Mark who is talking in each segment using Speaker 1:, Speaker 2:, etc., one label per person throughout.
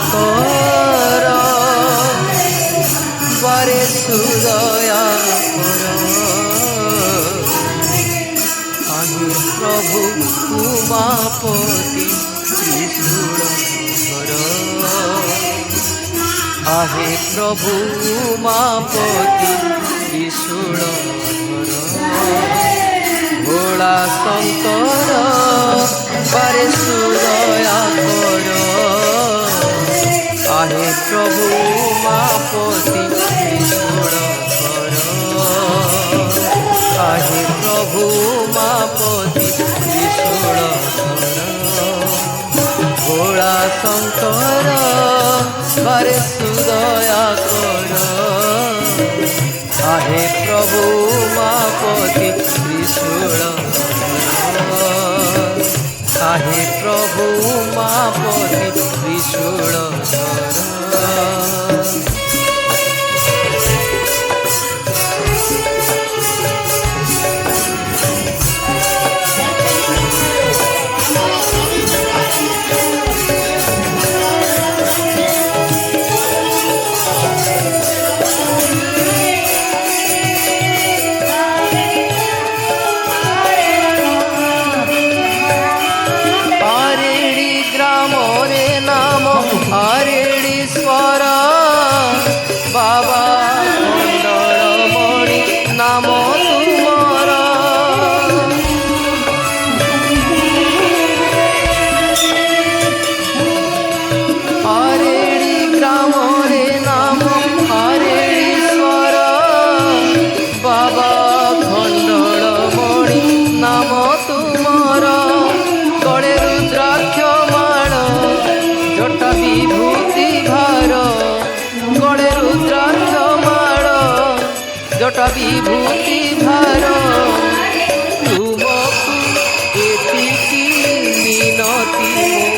Speaker 1: শঙ্কর বারে সুদয়া কর আহে প্রভু উমাপতি ত্রিশূলধর আহে প্রভু উমাপতি ত্রিশূলধর ভোলা শঙ্কর বারে সুদয়া কর আহে প্রভু উমাপতি ত্রিশূলধর আহে প্রভু উমাপতি ত্রিশূলধর ভোলা শঙ্কর বারে সুদয়া কর আহে প্রভু উমাপতি ত্রিশূলধর আহে প্রভু উমাপতি ত্রিশূলধর হরেশ্বর বাবা মণ্ডলমণি নাম তুমর হরেড়ি গ্রামরে নাম হরেশ্বর বাবা খণ্ডলমণি নাম তুমর গড়ে রুদ্রাক্ষ মাণ জটা বিভূতি ভার গড়ে রুদ্রাক্ষ মাণ জটা বিভূতি ভার তুমকু এতিকি মিনতি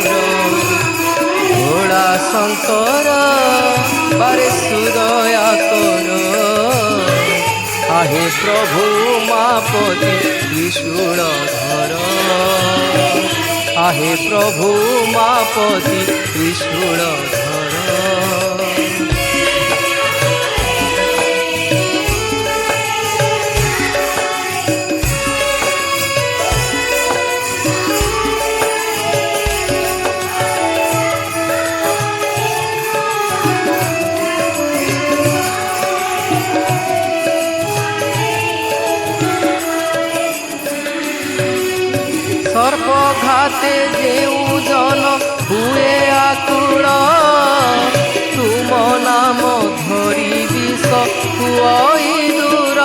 Speaker 1: মোর ভোলা শঙ্কর বারে সুদয়া কর আহে প্রভু উমাপতি ত্রিশূলধর আহে প্রভু উমাপতি ত্রিশূলধর সর্বঘাতে যেউ জন হুয়ে আকুল তুম নাম ধরি বিষ হুই দূর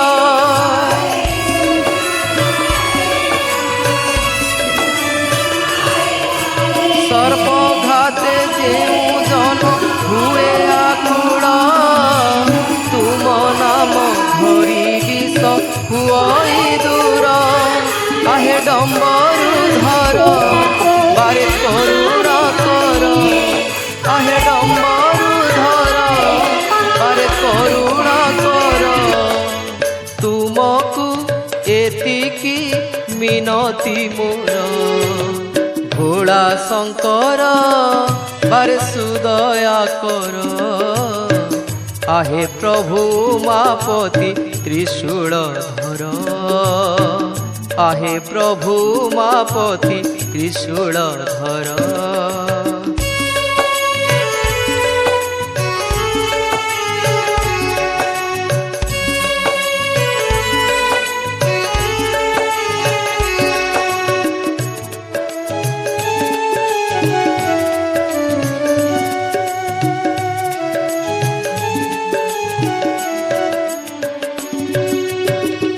Speaker 1: সর্বঘাতে যেউ জন হুয়ে আকুল তুম নাম ধরি বিষ হুই দূর আহে ডম্বরুধর বারে করুণা কর আহে ডম্বরুধর বারে করুণা কর তুমকু এতিকি মিনতি মোর ভোলা শঙ্কর বারে সুদয়া কর আহে প্রভু উমাপতি ত্রিশূলধর আহে প্রভু উমাপতি ত্রিশূলধর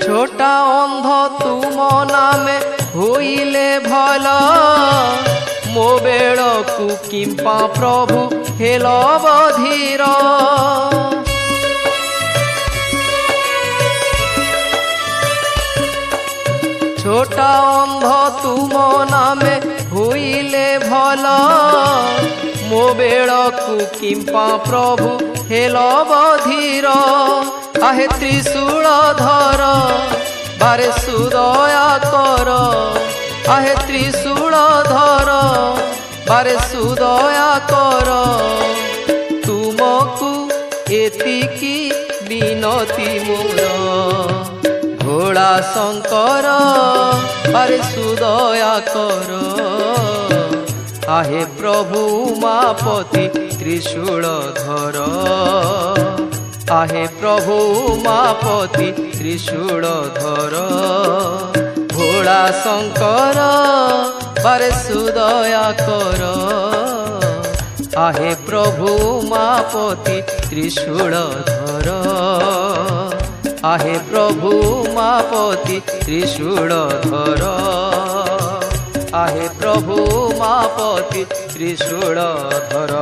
Speaker 1: ছোটা অন্ধ তুম নামে হইলে ভাল মো বেড়কু কিম্পা প্রভু হেল বধির ছোটা অন্ধ তুম নামে হইলে ভাল মো বেড়কু কিম্পা প্রভু হেল বধির আহে ত্রিশূলধর বারে সুদয়া কর আহে ত্রিশূলধর বারে সুদয়া কর ପତି ମୋର ଭୋଳା ଶଙ୍କର ଆରେ ସୁଦୟା କର आहे प्रभु उमापति त्रिशूल धर आहे प्रभु उमापति त्रिशूल धर भोला शंकर बारे सुदया कर आहे प्रभु उमापति त्रिशूल धर आहे प्रभु उमापति त्रिशूल धर आहे प्रभु उमापति त्रिशूल धर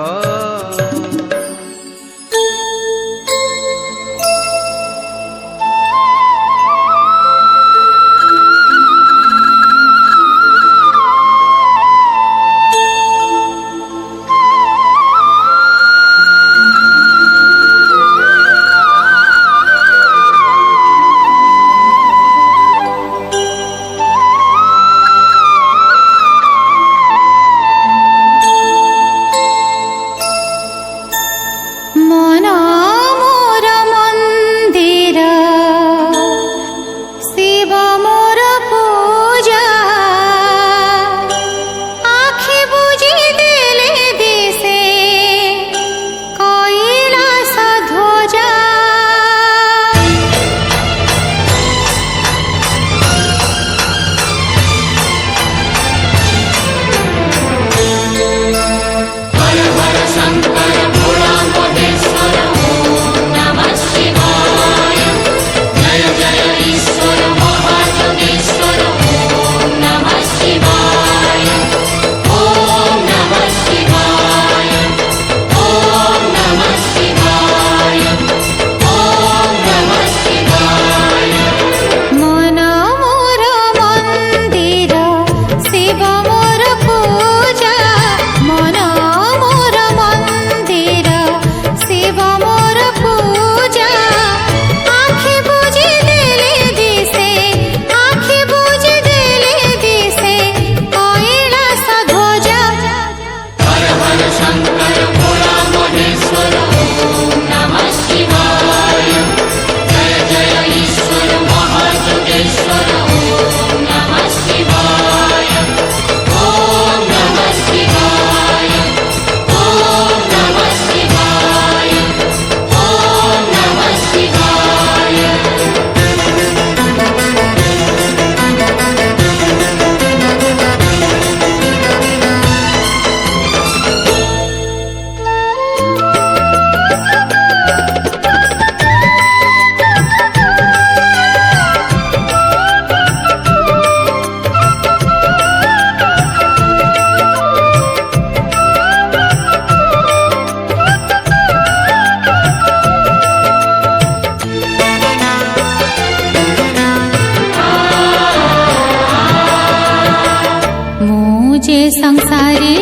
Speaker 2: संसारी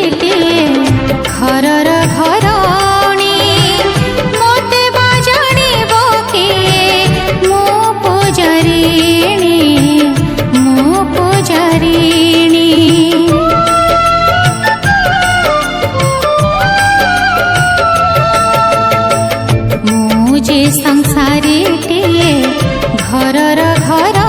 Speaker 2: घरर घरणी मते बाजाणीब किए मो पूजारिणी मुझे संसारी घरर घर